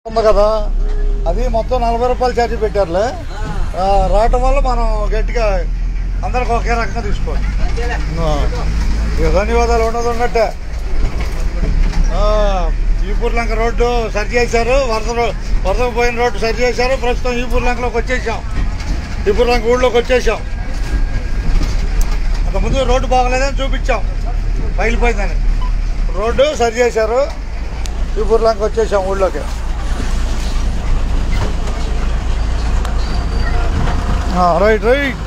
ఉంది కదా, అది మొత్తం 40 రూపాయలు ఛార్జీ పెట్టారులే. రావటం వల్ల మనం గట్టిగా అందరికి ఒకే రకంగా తీసుకోవాలి. ఇక ధన్యవాదాలు ఉన్నట్టే. ఈపూర్లంక రోడ్డు సరి చేశారు, వరద పోయిన రోడ్డు సరి చేశారు. ప్రస్తుతం ఈపూర్లంకలోకి వచ్చేసాం, ఈపూర్లంక ఊళ్ళోకి వచ్చేసాం. అంతకుముందు రోడ్డు బాగలేదని చూపించాం, పగిలిపోయిందని. రోడ్డు సరి చేశారు, ఈపూర్లంక వచ్చేసాం ఊళ్ళోకి. Right right.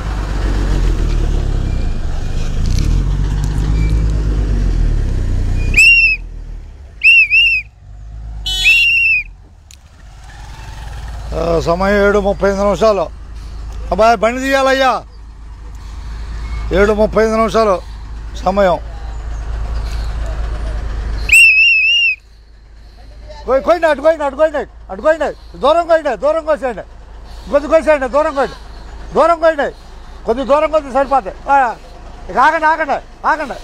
సమయం 7:35. అబ్బాయి బండి తీయాలయ్యా. 7:35 సమయం. కోయండి అటుకోండి దూరం కోసేయండి, కొద్ది కోసేయండి, దూరం కోయండి, కొద్ది దూరం కొద్ది సరిపోతాయి. ఇక ఆగండి.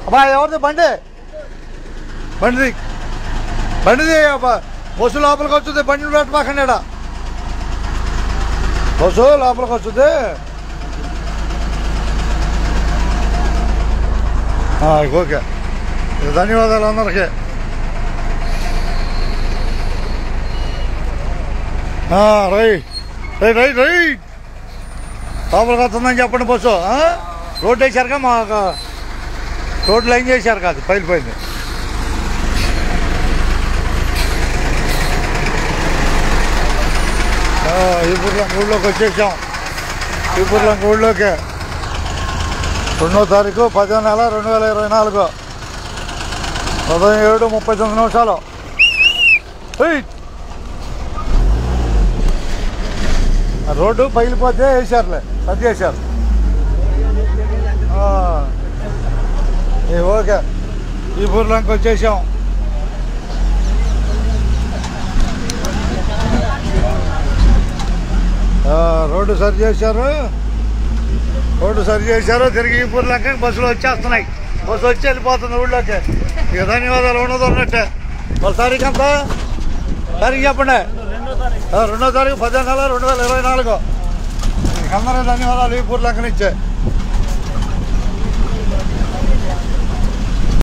అబ్బాయి ఎవరిది బండిది బస్సు లోపలికి వస్తుంది, బండి పెట్టమాకండి. బస్సు లోపలికి వస్తుంది. ఓకే, ధన్యవాదాలు అందరికీ. రైట్ లోపలికి వస్తుందని చెప్పండి. బస్సు రోడ్డు వేసారుగా, మాకు రోడ్డు లైన్ చేశారు కాదు, పైలిపోయింది. ఈపూర్లంక ఊళ్ళోకి వచ్చేసాం. ఈపూర్లంక ఊళ్ళోకి 2వ తారీఖు 10వ నెల 2024 ఉదయం 7:39. రోడ్డు పగిలిపోతే వేసారులే, సరి చేశారు. ఓకే, ఈపూర్లంక వచ్చేసాం. రోడ్డు సరి చేశారు. తిరిగి ఈపూర్లంక బస్సులు వచ్చేస్తున్నాయి. బస్సు వచ్చి వెళ్ళిపోతుంది ఊళ్ళోకి. ఇక ధన్యవాదాలు ఉన్నట్టే. వాళ్ళ తారీఖు ఎంత? తారీఖు చెప్పండి. 2వ తారీఖు 10వ నెల 2024. అందరూ ధన్యవాదాలు ఈపూర్లంక నుంచే.